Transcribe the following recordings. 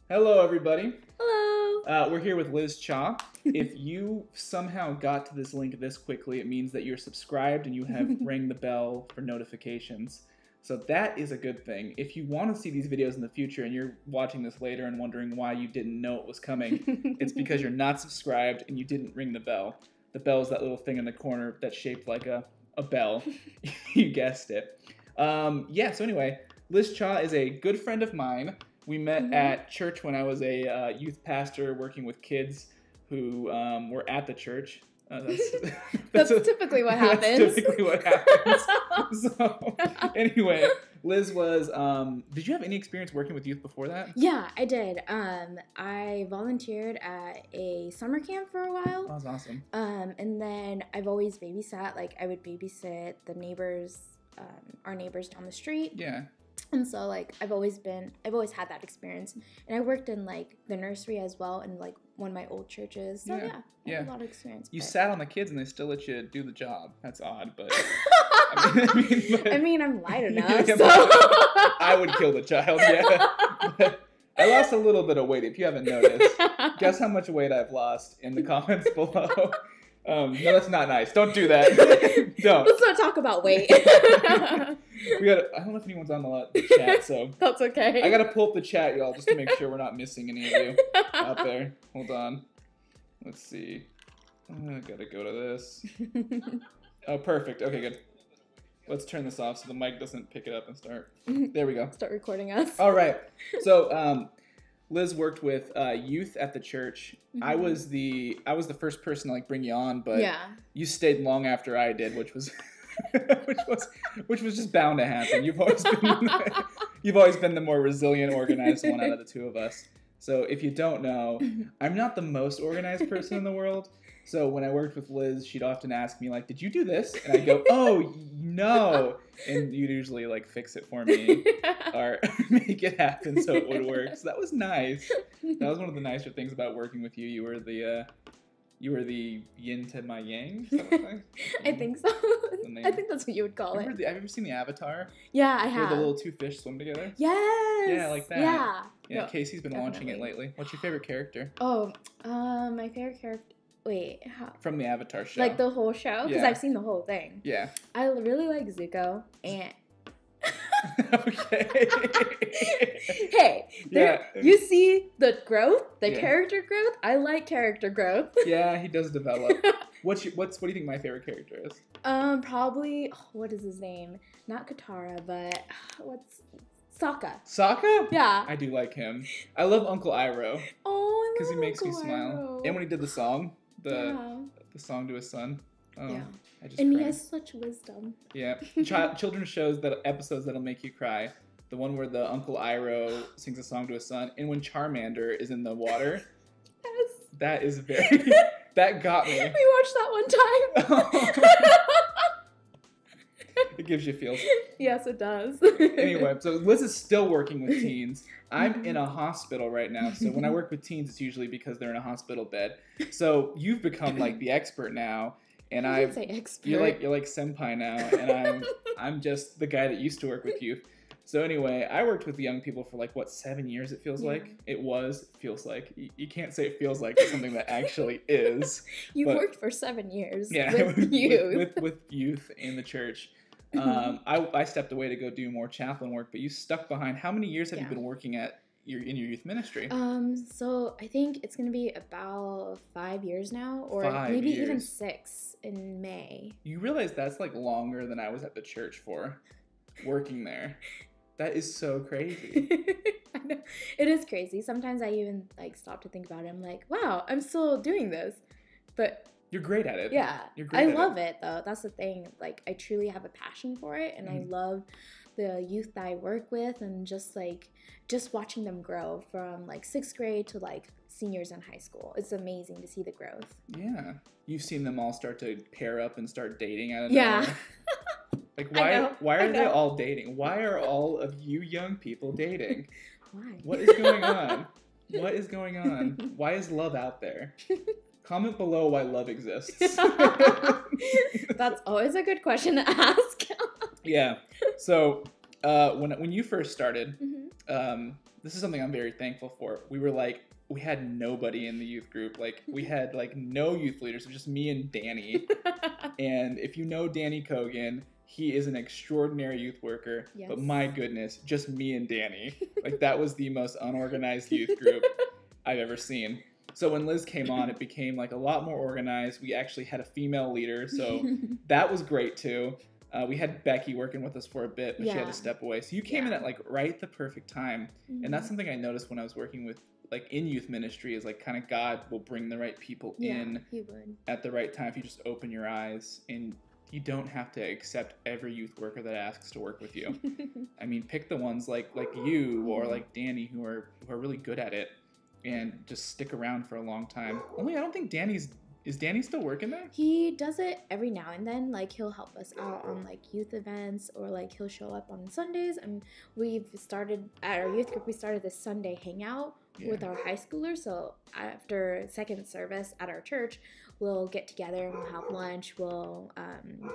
Hello, everybody. Hello. We're here with Liz Cha. If you somehow got to this link this quickly, it means that you're subscribed and you have rang the bell for notifications. So that is a good thing. If you want to see these videos in the future and you're watching this later and wondering why you didn't know it was coming, it's because you're not subscribed and you didn't ring the bell. The bell is that little thing in the corner that's shaped like a bell. You guessed it. So anyway, Liz Cha is a good friend of mine. We met at church when I was a youth pastor working with kids who were at the church. That's typically what happens. That's typically what happens. So, anyway, Liz was, did you have any experience working with youth before that? Yeah, I did. I volunteered at a summer camp for a while. That was awesome. And then I've always babysat. Like, I would babysit the neighbors, our neighbors down the street. Yeah. And so, like, I've always had that experience. And I worked in, like, the nursery as well in, like, one of my old churches. So, I have a lot of experience. You sat on the kids and they still let you do the job. That's odd, but... I mean, I'm light enough, so... I would kill the child, yeah. But I lost a little bit of weight, if you haven't noticed. Guess how much weight I've lost in the comments below. No, that's not nice. Don't do that. Don't. Let's not talk about weight. I don't know if anyone's on the chat, so... That's okay. I gotta pull up the chat, y'all, just to make sure we're not missing any of you out there. Hold on. Let's see. I gotta go to this. Oh, perfect. Okay, good. Let's turn this off so the mic doesn't pick it up and start. There we go. Start recording us. All right. So, Liz worked with youth at the church. I was the first person to like bring you on, but you stayed long after I did, which was which was just bound to happen. You've always been the more resilient, organized one out of the two of us. So if you don't know, I'm not the most organized person in the world. So when I worked with Liz, she'd often ask me like, "Did you do this?" And I'd go, "Oh no," and you'd usually like fix it for me or make it happen so it would work. So that was nice. That was one of the nicer things about working with you. You were the yin to my yang. Is that what I think so. I think that's what you would call it. Have you ever seen the Avatar? Yeah, I have. Where the little two fish swim together? Yes. Yeah, like that. Yeah. Yeah, Casey's been watching it lately. What's your favorite character? Oh, my favorite character. Wait, how? From the Avatar show. Like the whole show? Because I've seen the whole thing. Yeah. I really like Zuko and... Okay. Hey, you see the growth, the character growth? I like character growth. Yeah, he does develop. What do you think my favorite character is? Probably, what is his name? Not Katara, but what's... Sokka. Sokka? Yeah. I do like him. I love Uncle Iroh. Oh, because he makes me smile. And when he did the song, the song to his son. Oh, and he has such wisdom. Yeah. Children's shows, episodes that'll make you cry. The one where the Uncle Iroh sings a song to his son, and when Charmander is in the water. Yes. That is that got me. We watched that one time. It gives you feels. Yes, it does. Anyway, so Liz is still working with teens. I'm in a hospital right now, so when I work with teens, it's usually because they're in a hospital bed. So you've become like the expert now, and say expert. You're like senpai now, and I'm just the guy that used to work with youth. So anyway, I worked with young people for like, what, 7 years it feels like? It feels like. You can't say it feels like it's something that actually is. You've worked for 7 years with youth. With youth in the church. I stepped away to go do more chaplain work, but you stuck behind. How many years have you been working in your youth ministry? So I think it's gonna be about 5 years now, or maybe even 6 in May. You realize that's like longer than I was at the church for, working there. That is so crazy. I know. It is crazy. Sometimes I even like stop to think about it. I'm like, wow, I'm still doing this, but. You're great at it. Yeah. I love it though. That's the thing. Like, I truly have a passion for it, and I love the youth that I work with, and just watching them grow from like 6th grade to like seniors in high school. It's amazing to see the growth. Yeah. You've seen them all start to pair up and start dating out of nowhere. Like, why are they all dating? Why are all of you young people dating? Why? What is going on? What is going on? Why is love out there? Comment below why love exists. That's always a good question to ask. Yeah. So When you first started, this is something I'm very thankful for. We had nobody in the youth group. Like, we had like no youth leaders. It was just me and Danny. And if you know Danny Kogan, he is an extraordinary youth worker. Yes. But my goodness, just me and Danny. Like, that was the most unorganized youth group I've ever seen. So when Liz came on, it became like a lot more organized. We actually had a female leader, so that was great too. We had Becky working with us for a bit, but she had to step away. So you came in at like right the perfect time. And that's something I noticed when I was working with like in youth ministry, is like kind of God will bring the right people in at the right time if you just open your eyes, and you don't have to accept every youth worker that asks to work with you. I mean, pick the ones like you or like Danny who are really good at it, and just stick around for a long time. Only I don't think is Danny still working there? He does it every now and then. Like, he'll help us out on like youth events, or like he'll show up on Sundays. And we've started at our youth group, we started this Sunday hangout with our high schoolers. So after second service at our church, we'll get together and we'll have lunch. We'll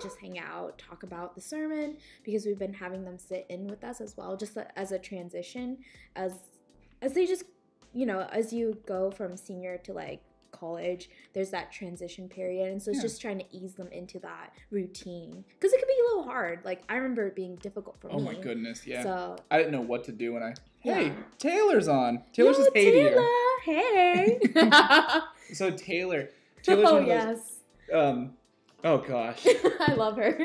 just hang out, talk about the sermon, because we've been having them sit in with us as well, just as a transition, as they just, you know, as you go from senior to like college, there's that transition period, and so it's just trying to ease them into that routine, because it can be a little hard. Like, I remember it being difficult for me. Oh my goodness, yeah. So I didn't know what to do when hey, Taylor's on. Taylor says hey to you. Hey. So Taylor's oh one of yes. Those, oh gosh. I love her.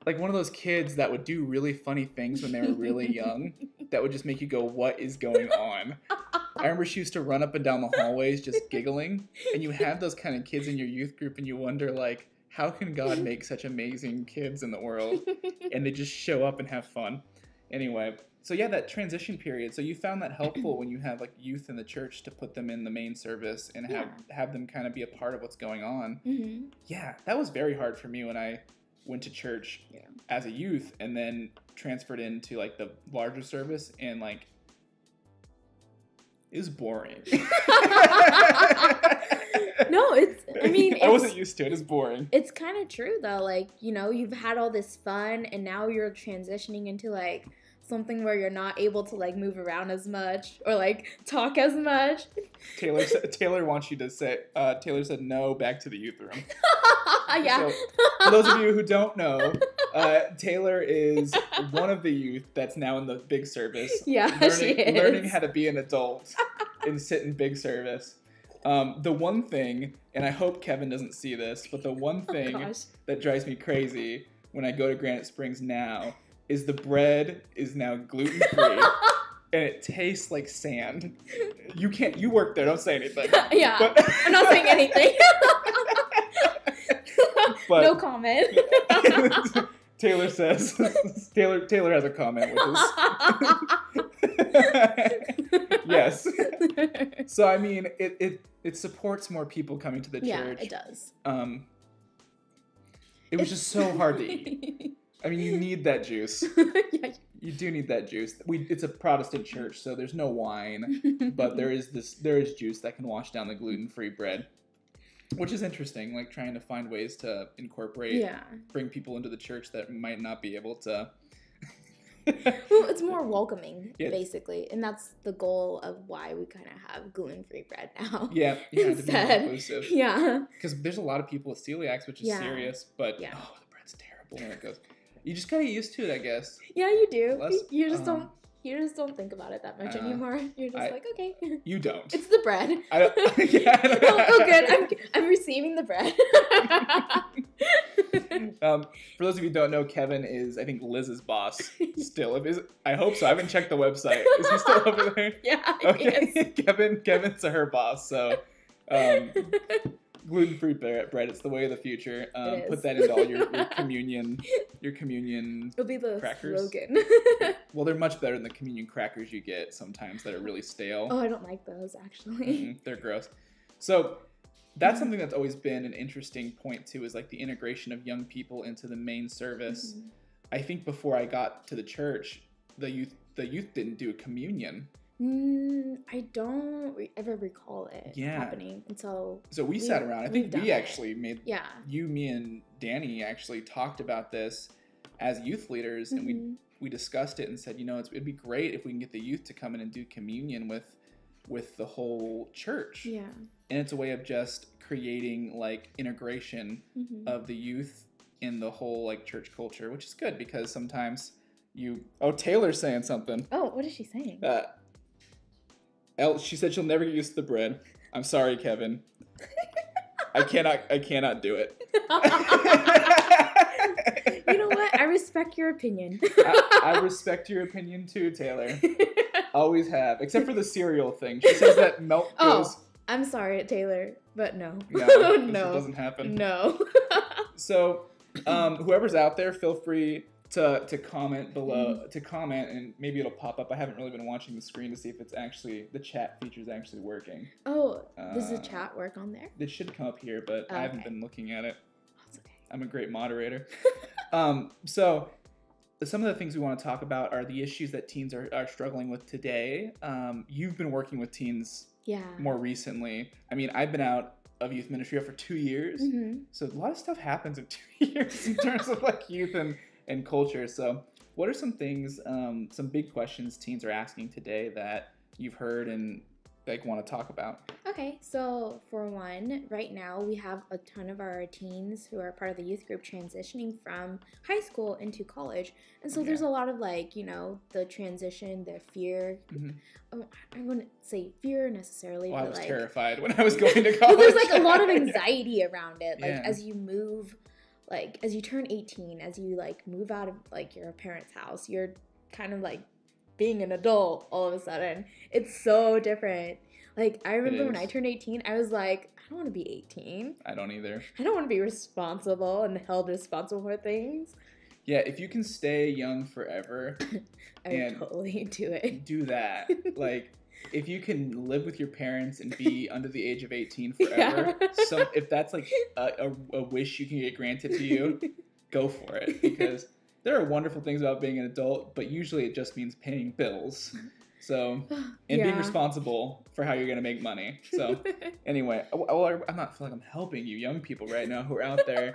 Like one of those kids that would do really funny things when they were really young that would just make you go, what is going on? I remember she used to run up and down the hallways just giggling, and you have those kind of kids in your youth group and you wonder, like, how can God make such amazing kids in the world? And they just show up and have fun. Anyway, so yeah, that transition period. So you found that helpful when you have like youth in the church, to put them in the main service and have them kind of be a part of what's going on. Mm-hmm. Yeah, that was very hard for me when I went to church as a youth and then transferred into like the larger service, and like it was boring. No, I wasn't used to it. It's boring. It's kind of true though. Like, you know, you've had all this fun and now you're transitioning into like something where you're not able to like move around as much or like talk as much. Taylor wants you to say, Taylor said no, back to the youth room. Yeah. So, for those of you who don't know, Taylor is one of the youth that's now in the big service. Yeah, she is. Learning how to be an adult and sit in big service. The one thing, and I hope Kevin doesn't see this, but the one thing that drives me crazy when I go to Granite Springs now is the bread is now gluten-free. And it tastes like sand. You work there, don't say anything. Yeah, but, I'm not saying anything. But, no comment. Taylor says, Taylor has a comment, which is, yes. So, I mean, it supports more people coming to the church. Yeah, it does. It was just so hard to eat. I mean, you need that juice. Yeah. You do need that juice. It's a Protestant church, so there's no wine, but there is juice that can wash down the gluten-free bread, which is interesting. Like trying to find ways to incorporate, bring people into the church that might not be able to. Well, it's more welcoming, basically, and that's the goal of why we kind of have gluten-free bread now. Yeah, to be more inclusive. Yeah, because there's a lot of people with celiacs, which is serious, but the bread's terrible when it goes. You just gotta get used to it, I guess. Yeah, you do. You just don't think about it that much anymore. You're just like, okay. You don't. It's the bread. I don't, yeah. Oh, good. I'm receiving the bread. For those of you who don't know, Kevin is, I think, Liz's boss still. I hope so. I haven't checked the website. Is he still over there? Yeah. Okay. Kevin's her boss. So, gluten-free bread. It's the way of the future. Put that into all your communion. It'll be the crackers. Slogan. Well, they're much better than the communion crackers you get sometimes that are really stale. Oh, I don't like those actually. They're gross. So that's something that's always been an interesting point too, is like the integration of young people into the main service. Mm-hmm. I think before I got to the church, the youth didn't do a communion. I don't ever recall it happening until. So we sat around. I think we actually made. You, me, and Danny actually talked about this as youth leaders, and discussed it and said, it'd be great if we can get the youth to come in and do communion with the whole church. Yeah. And it's a way of just creating like integration of the youth in the whole like church culture, which is good because sometimes Taylor's saying something. Oh, what is she saying? She said she'll never get used to the bread. I'm sorry, Kevin. I cannot do it. You know what? I respect your opinion. I respect your opinion too, Taylor. Always have. Except for the cereal thing. She says that milk goes... Oh, I'm sorry, Taylor, but no. No. It doesn't happen. No. So, whoever's out there, feel free to comment below, and maybe it'll pop up. I haven't really been watching the screen to see if the chat feature is actually working. Oh, does the chat work on there? It should come up here, but I haven't been looking at it. That's okay. I'm a great moderator. So some of the things we want to talk about are the issues that teens are struggling with today. You've been working with teens more recently. I mean, I've been out of youth ministry for 2 years. So a lot of stuff happens in 2 years in terms of like youth and culture. So what are some things, some big questions teens are asking today that you've heard and like want to talk about? Okay, so for one, right now we have a ton of our teens who are part of the youth group transitioning from high school into college. And so there's a lot of like, the transition, the fear. I wouldn't say fear necessarily, well, but I was like terrified when I was going to college. There's like a lot of anxiety around it. Like as you move, like as you turn 18, as you like move out of like your parents' house, you're kind of like being an adult all of a sudden. It's so different. Like, I remember when I turned 18, I was like, I don't want to be 18. I don't either. I don't want to be responsible and held responsible for things. Yeah, if you can stay young forever, I would totally do it. Do that. Like, if you can live with your parents and be under the age of 18 forever, so if that's like a wish you can get granted to you, go for it. Because there are wonderful things about being an adult, but usually it just means paying bills. So, and being responsible for how you're going to make money. So, anyway, I'm not feeling like I'm helping you young people right now who are out there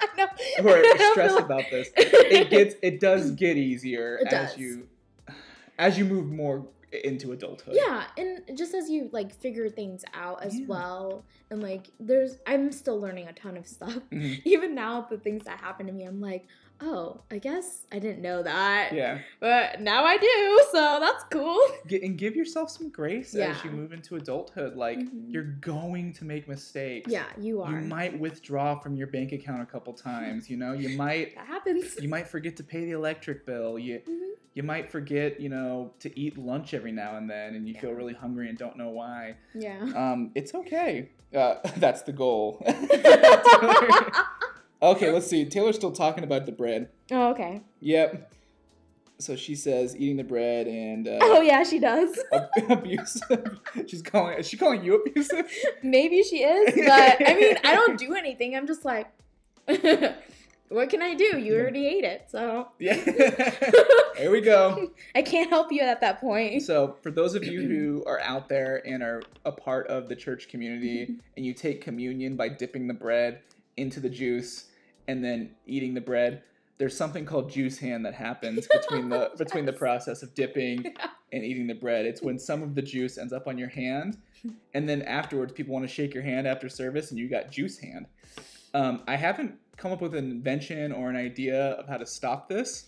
who are stressed about this. It does get easier as you move more into adulthood. Yeah, and just as you like figure things out as well, and like I'm still learning a ton of stuff. Even now, the things that happen to me, I'm like, oh, I guess I didn't know that. Yeah. But now I do, so that's cool. And give yourself some grace as you move into adulthood. Like, you're going to make mistakes. Yeah, you are. You might withdraw from your bank account a couple times, you might... That happens. You might forget to pay the electric bill. You might forget, to eat lunch every now and then, and you feel really hungry and don't know why. Yeah. It's okay. That's the goal. Okay, let's see. Taylor's still talking about the bread. Oh, okay. Yep. So she says eating the bread and... oh, yeah, she does. Abusive. Is she calling you abusive? Maybe she is, but, I mean, I don't do anything. I'm just like, what can I do? You already ate it, so... Yeah. There we go. I can't help you at that point. So, for those of you who are out there and are a part of the church community, and you take communion by dipping the bread into the juice and then eating the bread, there's something called juice hand that happens between the process of dipping and eating the bread. It's when some of the juice ends up on your hand, and then afterwards people want to shake your hand after service and you got juice hand. I haven't come up with an invention or an idea of how to stop this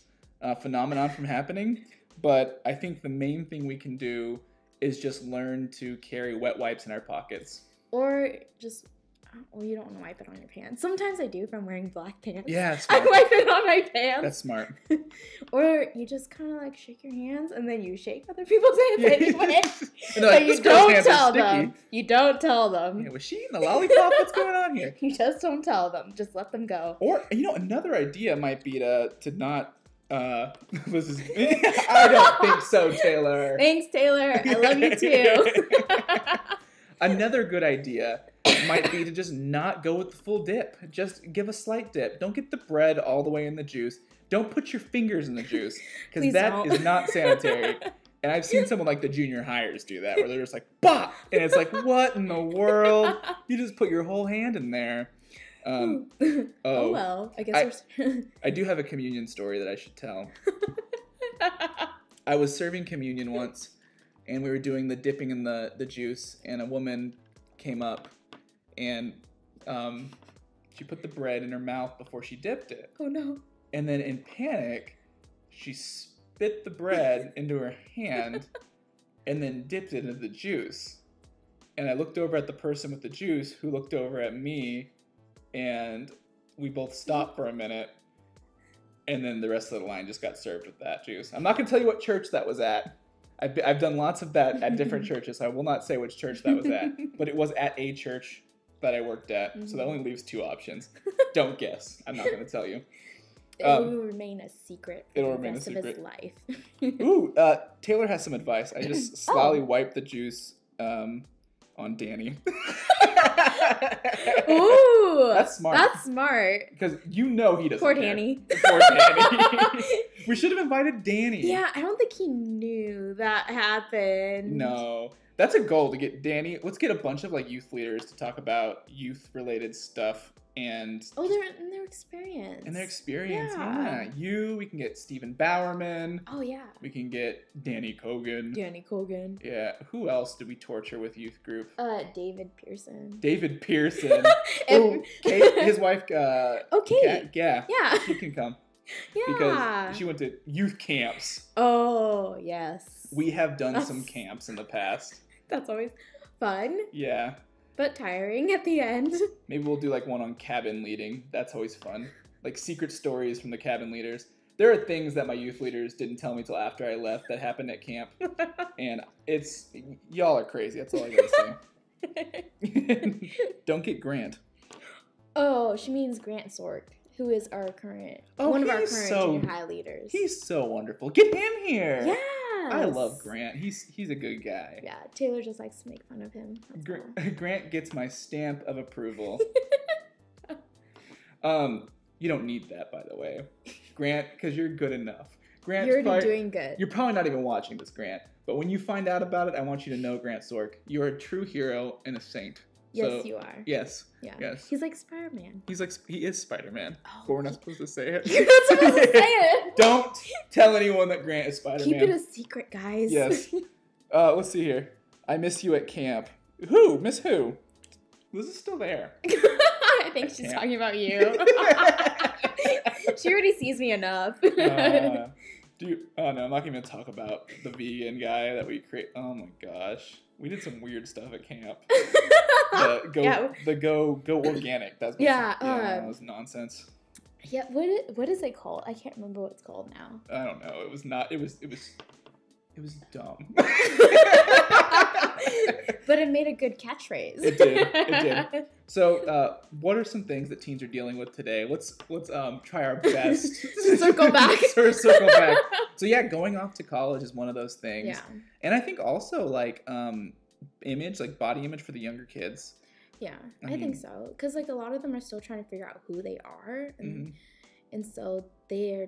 phenomenon from happening, but I think the main thing we can do is just learn to carry wet wipes in our pockets. Or just... Well, you don't want to wipe it on your pants. Sometimes I do if I'm wearing black pants. Yeah, smart. I wipe it on my pants. That's smart. Or you just kind of like shake your hands and then you shake other people's hands anyway. Like, you don't tell them. You don't tell them. Yeah, was she eating a lollipop? What's going on here? You just don't tell them. Just let them go. Or, another idea might be to not... I don't think so, Taylor. Thanks, Taylor. I love you too. Another good idea might be to just not go with the full dip. Just give a slight dip. Don't get the bread all the way in the juice. Don't put your fingers in the juice, because that is not sanitary. And I've seen someone like the junior hires do that, where they're just like, "Bop!" And it's like, what in the world? You just put your whole hand in there. Oh well, I guess I do have a communion story that I should tell. I was serving communion once, and we were doing the dipping in the juice, and a woman came up, and she put the bread in her mouth before she dipped it. Oh no. And then in panic, she spit the bread into her hand and then dipped it into the juice. And I looked over at the person with the juice, who looked over at me, and we both stopped for a minute. And then the rest of the line just got served with that juice. I'm not going to tell you what church that was at. I've done lots of that at different churches, so I will not say which church that was at. But it was at a church that I worked at, so that only leaves 2 options. Don't guess. I'm not going to tell you. It will remain a secret for the rest of his life. Ooh, Taylor has some advice. I just slyly wiped the juice on Danny. Ooh, that's smart. That's smart. Because you know he doesn't Poor care. Danny. Poor Danny. We should have invited Danny. Yeah, I don't think he knew that happened. No. That's a goal, to get Danny. Let's get a bunch of like youth leaders to talk about youth related stuff. And they're in their experience. Yeah. We can get Stephen Bowerman. Oh, yeah. We can get Danny Kogan. Yeah. Who else did we torture with youth group? David Pearson. Oh, Kate, his wife. Kate. Yeah. She can come. Yeah. Because she went to youth camps. Oh, yes. We have done some camps in the past. That's always fun. Yeah. But tiring at the end. Maybe we'll do like one on cabin leading. That's always fun. Like secret stories from the cabin leaders. There are things that my youth leaders didn't tell me till after I left that happened at camp. And y'all are crazy. That's all I gotta say. Don't get Grant. Oh, she means Grant Sork, who is one of our current junior high leaders. He's so wonderful. Get him here. Yeah. I love Grant. He's a good guy. Yeah, Taylor just likes to make fun of him. Grant gets my stamp of approval. You don't need that, by the way, Grant, because you're good enough. Grant, you're already doing good. You're probably not even watching this, Grant. But when you find out about it, I want you to know, Grant Sork, you are a true hero and a saint. Yes, you are. Yes. Yeah. Yes. He's like Spider-Man. He is Spider-Man. Oh, but we're not supposed to say it. You're not supposed to say it. Don't tell anyone that Grant is Spider-Man. Keep it a secret, guys. Yes. Let's see here. I miss you at camp. Who? Miss who? Liz is still there. I think she's talking about you. She already sees me enough. Oh no, I'm not even gonna talk about the vegan guy that we create. Oh my gosh, we did some weird stuff at camp. Go organic. That's that was nonsense. Yeah, what is it called? I can't remember what it's called now. I don't know. It was not. It was dumb. But it made a good catchphrase. It did. So, what are some things that teens are dealing with today? Let's try our best. Circle back. Circle back. So yeah, going off to college is one of those things. Yeah. And I think also like image, like body image for the younger kids. Yeah, I think so. Because like a lot of them are still trying to figure out who they are, and so they're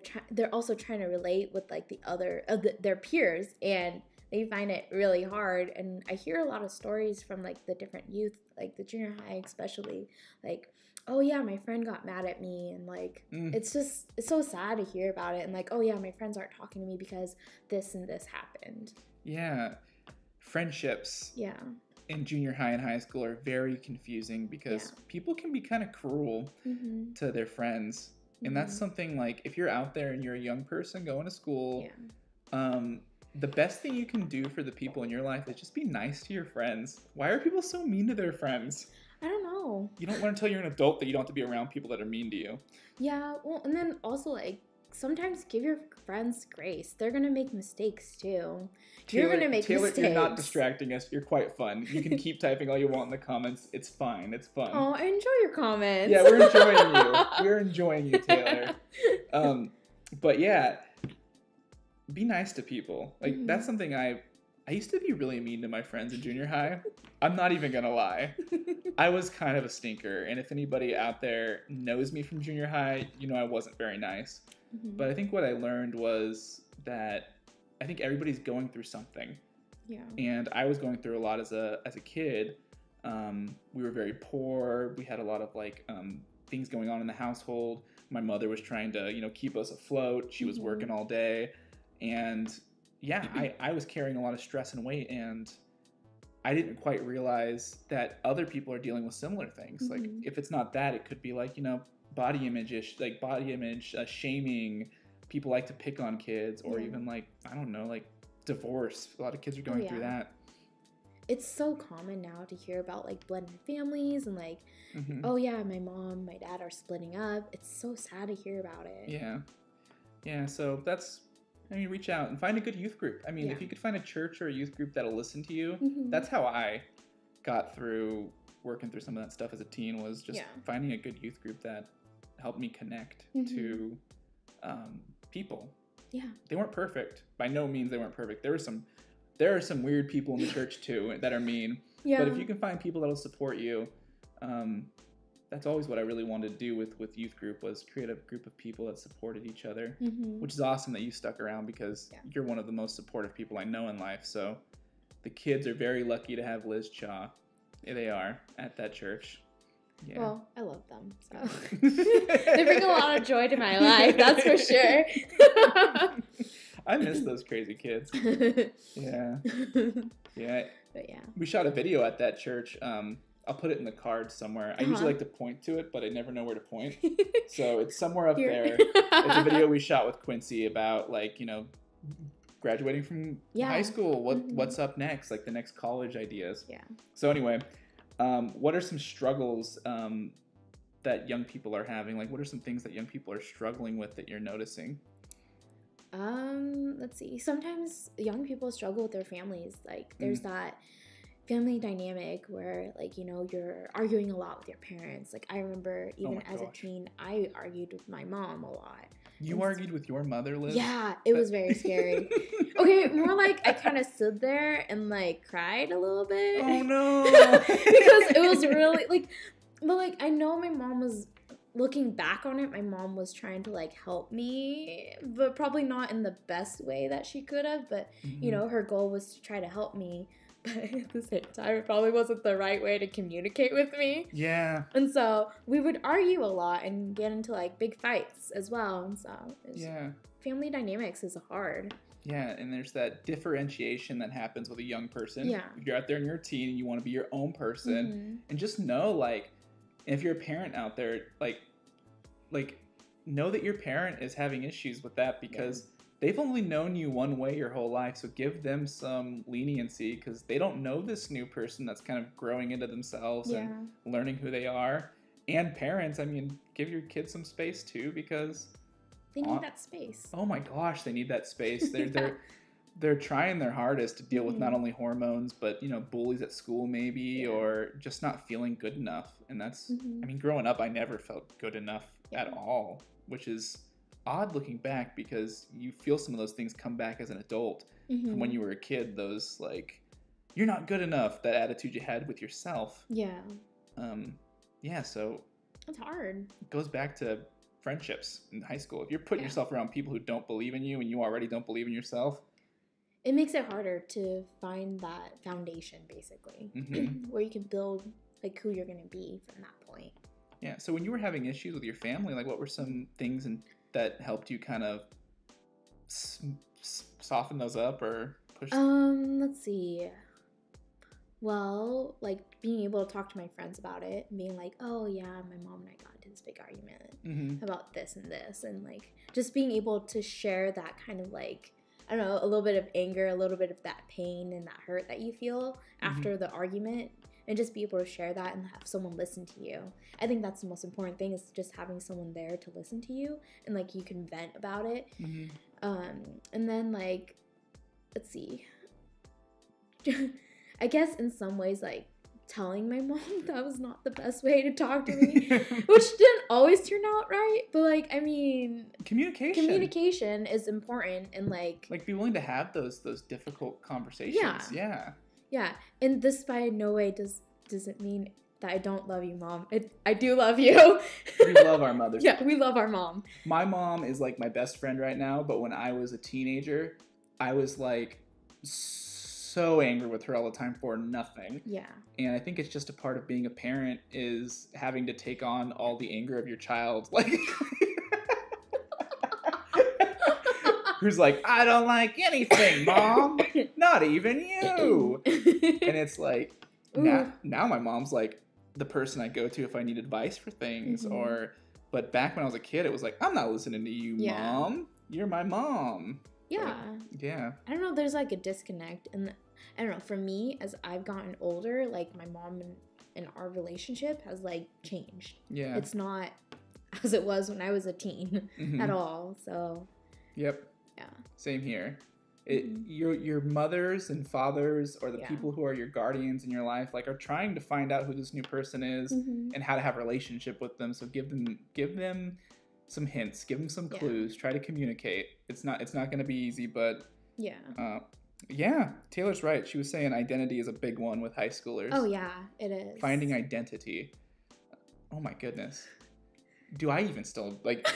also trying to relate with like the other their peers, and they find it really hard. And I hear a lot of stories from like the different youth, like the junior high especially, like, oh yeah, my friend got mad at me, and like it's so sad to hear about it, and like, oh yeah, my friends aren't talking to me because this and this happened. Yeah, friendships. Yeah. In junior high and high school are very confusing because people can be kind of cruel to their friends. And that's something like, if you're out there and you're a young person going to school, the best thing you can do for the people in your life is just be nice to your friends. Why are people so mean to their friends? I don't know. You don't learn until you're an adult that you don't have to be around people that are mean to you. Yeah, well, and then also like, sometimes give your friends grace. They're going to make mistakes too. You're going to make mistakes. You're not distracting us. You're quite fun. You can keep typing all you want in the comments. It's fine. It's fun. Oh, I enjoy your comments. Yeah, we're enjoying you. We're enjoying you, Taylor. But yeah, be nice to people. Like, that's something I used to be really mean to my friends in junior high. I'm not even going to lie. I was kind of a stinker. And if anybody out there knows me from junior high, you know I wasn't very nice. But I think what I learned was that I think everybody's going through something. Yeah. And I was going through a lot as a kid. We were very poor. We had a lot of like things going on in the household. My mother was trying to, keep us afloat. She was working all day. And yeah, I was carrying a lot of stress and weight, and I didn't quite realize that other people are dealing with similar things. Mm-hmm. Like, if it's not that, it could be like, body image shaming. People like to pick on kids, or even like, I don't know, like divorce. A lot of kids are going through that. It's so common now to hear about like blended families and like, oh yeah, my mom, my dad are splitting up. It's so sad to hear about it. Yeah. So reach out and find a good youth group. I mean, if you could find a church or a youth group that'll listen to you, that's how I got through working through some of that stuff as a teen, was just finding a good youth group that helped me connect to people. Yeah. They weren't perfect. By no means they weren't perfect. There are some weird people in the church too that are mean. Yeah. But if you can find people that'll support you, that's always what I really wanted to do with youth group, was create a group of people that supported each other, which is awesome that you stuck around, because you're one of the most supportive people I know in life. So the kids are very lucky to have Liz Chaw. They are at that church. Yeah. Well, I love them. So they bring a lot of joy to my life, that's for sure. I miss those crazy kids. Yeah. But yeah. We shot a video at that church. I'll put it in the card somewhere. I usually like to point to it, but I never know where to point. So it's somewhere up there. It's a video we shot with Quincy about, like, graduating from high school. What's up next? Like the next college ideas. Yeah. So anyway, what are some struggles that young people are having? Like, what are some things that young people are struggling with that you're noticing? Let's see. Sometimes young people struggle with their families. Like, there's that family dynamic where, like, you're arguing a lot with your parents. Like, I remember even as a teen, I argued with my mom a lot. You argued with your mother, Liz? Yeah, it was very scary. Okay, more like I kind of stood there and like cried a little bit. Oh no. Because it was really but like, I know my mom was, looking back on it, my mom was trying to like help me, but probably not in the best way that she could have. But her goal was to try to help me. But at the same time, it probably wasn't the right way to communicate with me. Yeah. And so we would argue a lot and get into like big fights as well. And so family dynamics is hard. Yeah, and there's that differentiation that happens with a young person. Yeah. If you're out there and you're a teen and you want to be your own person, and just know, like, if you're a parent out there, like know that your parent is having issues with that, because they've only known you one way your whole life. So give them some leniency, because they don't know this new person that's kind of growing into themselves and learning who they are. And parents, I mean, give your kids some space too, because they need that space. Oh my gosh, they need that space. They're trying their hardest to deal with not only hormones, but bullies at school maybe, or just not feeling good enough. And that's I mean, growing up, I never felt good enough at all, which is odd looking back, because you feel some of those things come back as an adult from when you were a kid. Those, like, you're not good enough, that attitude you had with yourself. So it's hard. It goes back to friendships in high school. If you're putting yourself around people who don't believe in you, and you already don't believe in yourself, it makes it harder to find that foundation, basically, where you can build like who you're going to be from that point. Yeah. So when you were having issues with your family, like, what were some things that helped you kind of soften those up or push? Let's see. Well, like, being able to talk to my friends about it and being like, oh yeah, my mom and I got into this big argument about this and this, and like just being able to share that kind of, like, I don't know, a little bit of anger, a little bit of that pain and that hurt that you feel after the argument, and just be able to share that and have someone listen to you. I think that's the most important thing, is just having someone there to listen to you, and like you can vent about it. And then, like, let's see. I guess in some ways, like, telling my mom that was not the best way to talk to me, which didn't always turn out right, but like, I mean, communication is important, and like be willing to have those difficult conversations. Yeah. And this by no way doesn't mean that I don't love you, Mom. I do love you. We love our mothers. Yeah, we love our mom. My mom is like my best friend right now, but when I was a teenager, I was like so angry with her all the time for nothing. Yeah. And I think it's just a part of being a parent, is having to take on all the anger of your child. Like, who's like, I don't like anything, Mom. Not even you. And it's like, now my mom's like the person I go to if I need advice for things. But back when I was a kid, it was like, I'm not listening to you, Mom. You're my mom. Yeah. But, yeah. I don't know, there's like a disconnect. And I don't know, for me, as I've gotten older, like my mom and our relationship has like changed. Yeah. It's not as it was when I was a teen at all. So. Yep. Yeah. Same here. Your mothers and fathers or the people who are your guardians in your life like are trying to find out who this new person is and how to have a relationship with them. So give them some hints, give them some clues, try to communicate. It's not going to be easy, but Taylor's right. She was saying identity is a big one with high schoolers. Oh yeah, it is. Finding identity. Oh my goodness. Do I even still like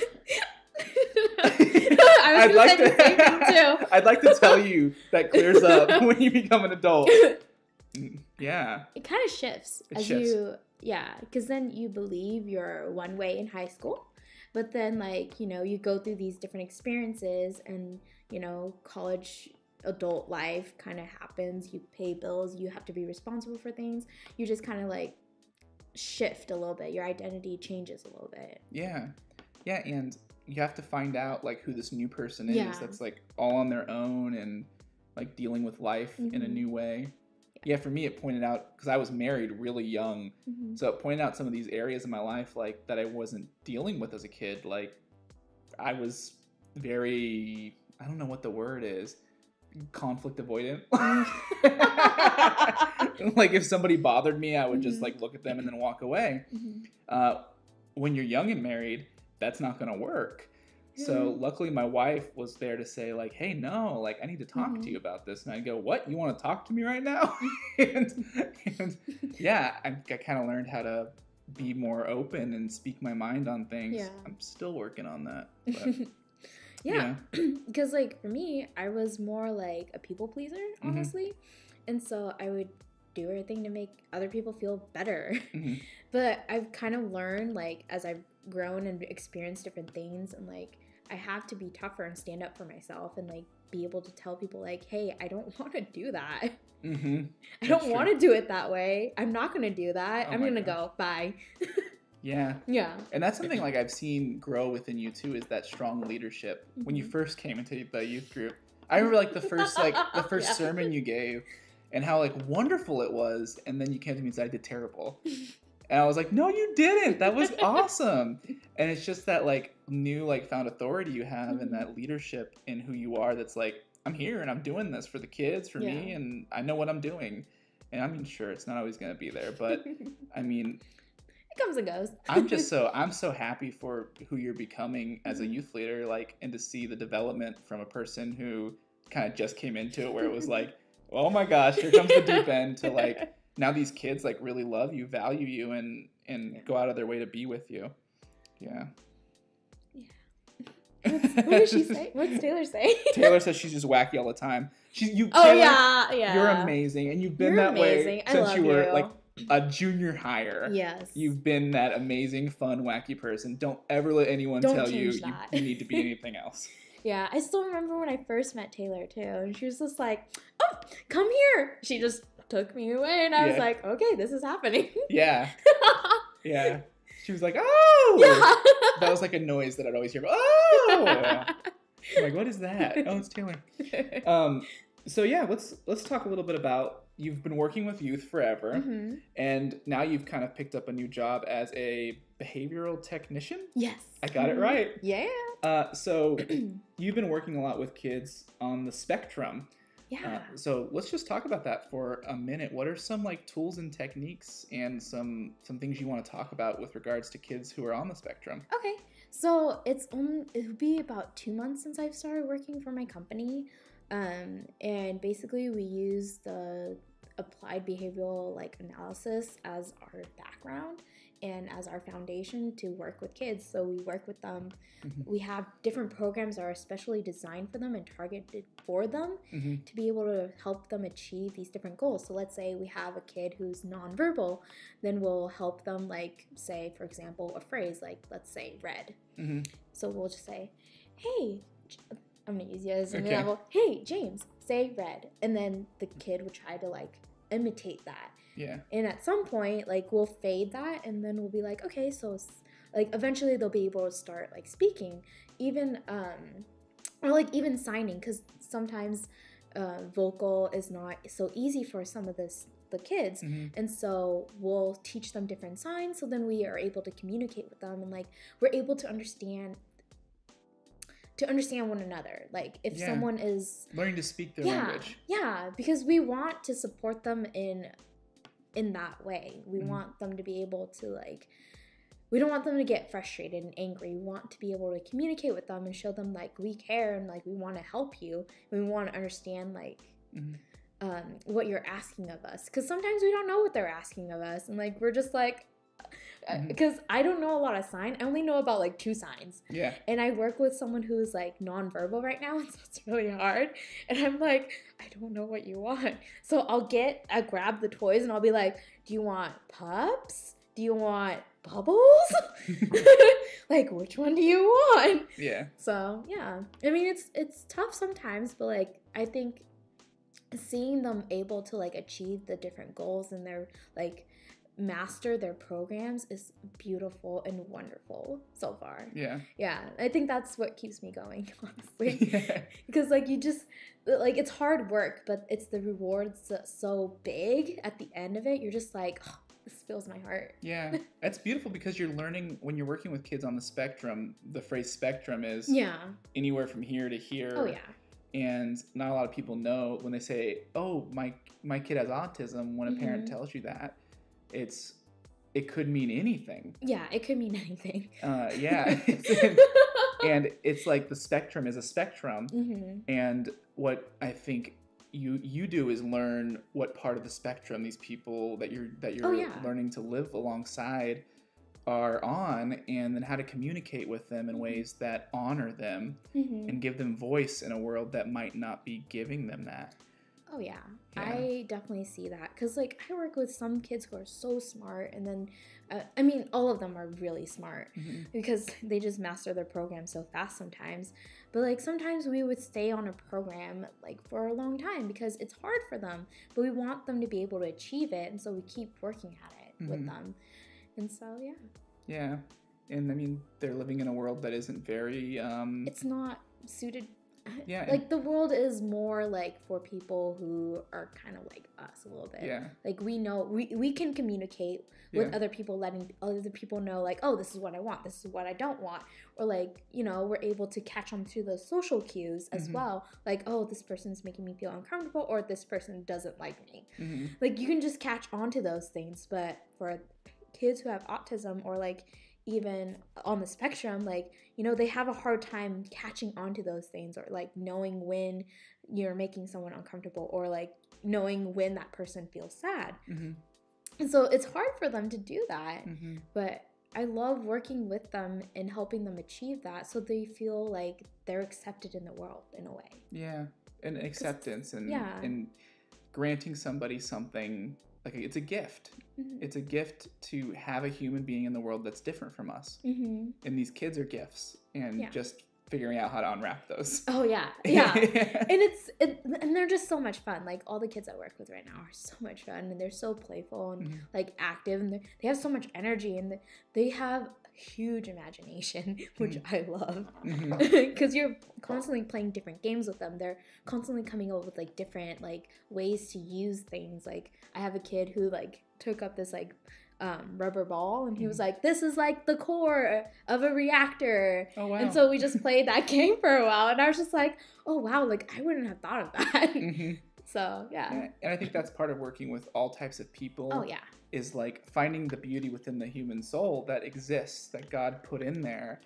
I'd like to tell you that clears up when you become an adult. Yeah. It kind of shifts because then you believe you're one way in high school, but then like, you know, you go through these different experiences and, you know, college adult life kind of happens. You pay bills, you have to be responsible for things. You just kind of like shift a little bit. Your identity changes a little bit. Yeah. Yeah, and you have to find out like who this new person is that's like all on their own and like dealing with life in a new way. Yeah, for me it pointed out because I was married really young, so it pointed out some of these areas in my life like that I wasn't dealing with as a kid. Like I was very, I don't know what the word is, conflict avoidant. Like if somebody bothered me, I would just like look at them and then walk away. When you're young and married, that's not going to work. So luckily my wife was there to say like, hey, no, like I need to talk to you about this. And I'd go, what? You want to talk to me right now? and yeah, I kind of learned how to be more open and speak my mind on things. Yeah. I'm still working on that. But, yeah. Because like for me, I was more like a people pleaser, honestly. And so I would do everything to make other people feel better. But I've kind of learned like as I've grown and experienced different things and like I have to be tougher and stand up for myself and like be able to tell people like, hey, I don't want to do that. I don't want to do it that way. I'm not going to do that. I'm going to go. Bye. Yeah. And that's something like I've seen grow within you too, is that strong leadership. When you first came into the youth group, I remember like the first sermon you gave and how like wonderful it was, and then you came to me and said I did terrible. And I was like, no, you didn't. That was awesome. And it's just that like new like found authority you have and that leadership in who you are that's like, I'm here and I'm doing this for the kids, for me, and I know what I'm doing. And I mean, sure, it's not always going to be there, but I mean, it comes and goes. I'm so happy for who you're becoming as a youth leader, like, and to see the development from a person who kind of just came into it where it was like, oh my gosh, here comes the deep end, to like, now these kids like really love you, value you, and go out of their way to be with you. Yeah. What did she say? What's Taylor say? Taylor says she's just wacky all the time. Taylor, yeah. You're amazing, and you've been that way since you were like a junior hire. Yes. You've been that amazing, fun, wacky person. Don't ever let anyone tell you need to be anything else. Yeah, I still remember when I first met Taylor too, and she was just like, "Oh, come here." She just took me away, and I was like, "Okay, this is happening." Yeah. Yeah. She was like, "Oh!" Yeah. That was like a noise that I'd always hear. Oh! I'm like, what is that? Oh, it's Taylor. So yeah, let's talk a little bit about, you've been working with youth forever, and now you've kind of picked up a new job as a behavioral technician. Yes. I got it right. Yeah. So you've been working a lot with kids on the spectrum. Yeah. So let's just talk about that for a minute. What are some like tools and techniques and some things you want to talk about with regards to kids who are on the spectrum? Okay. So it'll be about 2 months since I've started working for my company. And basically we use the applied behavioral like analysis as our background and as our foundation to work with kids. So we work with them. We have different programs that are especially designed for them and targeted for them to be able to help them achieve these different goals. So let's say we have a kid who's nonverbal, then we'll help them like say, for example, a phrase like, let's say red. So we'll just say, hey, I'm gonna use you as an example. Hey, James, say red, and then the kid would try to like imitate that. Yeah. And at some point, like we'll fade that, and then we'll be like, okay, so like eventually they'll be able to start like speaking, even or like even signing, because sometimes vocal is not so easy for some of the kids, and so we'll teach them different signs, so then we are able to communicate with them, and like we're able to understand one another. Like if someone is learning to speak their language. Yeah, because we want to support them in that way. We want them to be able to like, we don't want them to get frustrated and angry. We want to be able to communicate with them and show them like we care and like we want to help you. And we want to understand like what you're asking of us. Because sometimes we don't know what they're asking of us. And like we're just like, because I don't know a lot of sign. I only know about like 2 signs. Yeah. And I work with someone who's like nonverbal right now, and so it's really hard. And I'm like, I don't know what you want. So I'll grab the toys and I'll be like, do you want pups? Do you want bubbles? Like, which one do you want? Yeah. So yeah, I mean, it's tough sometimes, but like I think seeing them able to like achieve the different goals and their like master their programs is beautiful and wonderful so far. Yeah, I think that's what keeps me going, honestly. Because like you just like, it's hard work, but it's the rewards so big at the end of it. You're just like, oh, this fills my heart. Yeah, that's beautiful, because you're learning when you're working with kids on the spectrum. The phrase spectrum is anywhere from here to here. Oh yeah. And not a lot of people know when they say, oh, my kid has autism, when a parent tells you that, it could mean anything. Yeah, it could mean anything. Yeah. And it's like the spectrum is a spectrum. And what I think you do is learn what part of the spectrum these people that you're learning to live alongside are on, and then how to communicate with them in ways that honor them and give them voice in a world that might not be giving them that. Oh yeah, I definitely see that, because like I work with some kids who are so smart, and then I mean all of them are really smart because they just master their program so fast sometimes, but like sometimes we would stay on a program like for a long time because it's hard for them, but we want them to be able to achieve it, and so we keep working at it with them. And so yeah, and I mean they're living in a world that isn't very it's not suited. Yeah, like the world is more like for people who are kind of like us a little bit. Yeah, like we know we can communicate with other people, letting other people know like, oh, this is what I want, this is what I don't want, or like, you know, we're able to catch on to the social cues as well, like, oh, this person's making me feel uncomfortable, or this person doesn't like me. Like you can just catch on to those things. But for kids who have autism, or like even on the spectrum, like, you know, they have a hard time catching on to those things, or like knowing when you're making someone uncomfortable, or like knowing when that person feels sad. And so it's hard for them to do that. But I love working with them and helping them achieve that, so they feel like they're accepted in the world in a way. Yeah, and acceptance and granting somebody something. Like, it's a gift. It's a gift to have a human being in the world that's different from us. And these kids are gifts, and just figuring out how to unwrap those. Oh yeah, yeah. And they're just so much fun. Like all the kids I work with right now are so much fun, and they're so playful and like active, and they have so much energy, and they have huge imagination, which I love, because you're constantly playing different games with them. They're constantly coming up with like different like ways to use things. Like I have a kid who like took up this like rubber ball, and he was like, this is like the core of a reactor. Oh wow. And so we just played that game for a while, and I was just like, oh wow, like I wouldn't have thought of that. So yeah, and I think that's part of working with all types of people. Oh yeah, is like finding the beauty within the human soul that exists, that God put in there,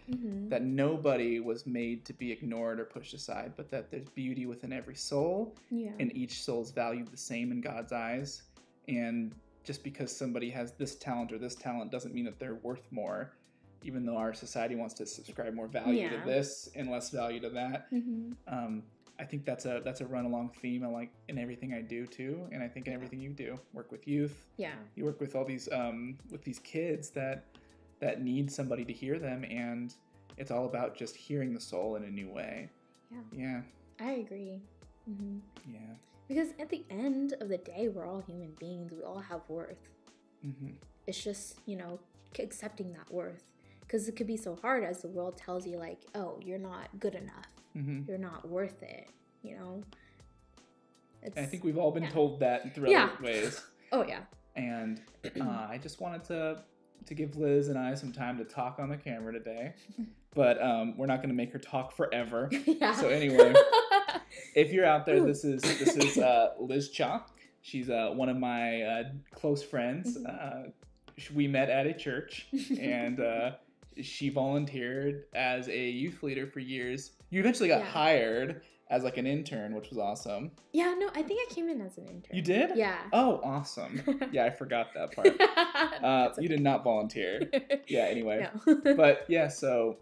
that nobody was made to be ignored or pushed aside, but that there's beauty within every soul, and each soul's valued the same in God's eyes. And just because somebody has this talent or this talent doesn't mean that they're worth more, even though our society wants to subscribe more value to this and less value to that. I think that's a run along theme I like in everything I do too, and I think in everything you do. Work with youth. Yeah. You work with all these with these kids that need somebody to hear them, and it's all about just hearing the soul in a new way. Yeah. I agree. Mm-hmm. Yeah. Because at the end of the day, we're all human beings. We all have worth. Mm-hmm. It's just, accepting that worth. Because it could be so hard as the world tells you, like, oh, you're not good enough. Mm-hmm. You're not worth it, I think we've all been told that through other ways. Oh, yeah. And I just wanted to give Liz and I some time to talk on the camera today. But we're not going to make her talk forever. Yeah. So anyway, if you're out there, this is Liz Cha. She's one of my close friends. We met at a church, and she volunteered as a youth leader for years. You eventually got hired as like an intern, which was awesome. Yeah, no, I think I came in as an intern. You did? Yeah. Oh, awesome. Yeah, I forgot that part. You did not volunteer. Yeah, anyway. No. But yeah, so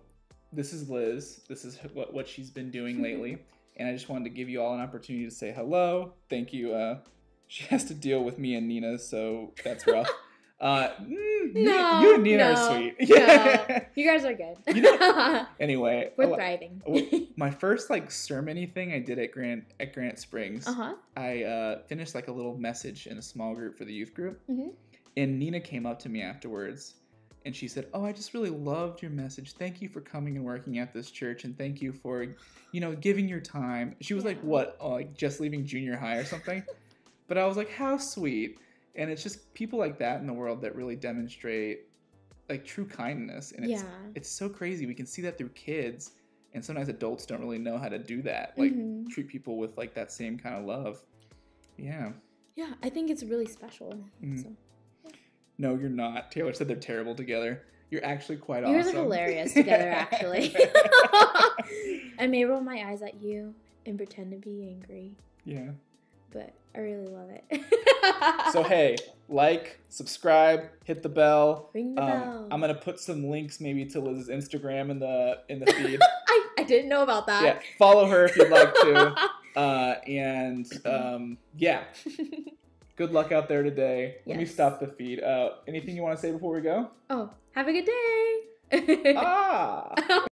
this is Liz. This is what she's been doing lately. And I just wanted to give you all an opportunity to say hello. Thank you. She has to deal with me and Nina, so that's rough. You and Nina are sweet. Yeah. No, you guys are good. Anyway, we're thriving. My first sermon-y thing I did at Granite Springs. I finished a little message in a small group for the youth group, and Nina came up to me afterwards, and she said, "Oh, I just really loved your message. Thank you for coming and working at this church, and thank you for, giving your time." She was just leaving junior high or something, but I was like, how sweet. And it's just people like that in the world that really demonstrate true kindness. And it's so crazy. We can see that through kids. And sometimes adults don't really know how to do that. Treat people with that same kind of love. Yeah. Yeah, I think it's really special. Mm-hmm. So. No, you're not. Taylor said they're terrible together. You're actually quite awesome. You guys are hilarious together, actually. I may roll my eyes at you and pretend to be angry. Yeah. But I really love it. So hey, subscribe, hit the bell. Ring the bell. I'm gonna put some links maybe to Liz's Instagram in the feed. I didn't know about that. Yeah, follow her if you'd like to. Yeah. Good luck out there today. Let me stop the feed. Anything you want to say before we go? Oh, have a good day.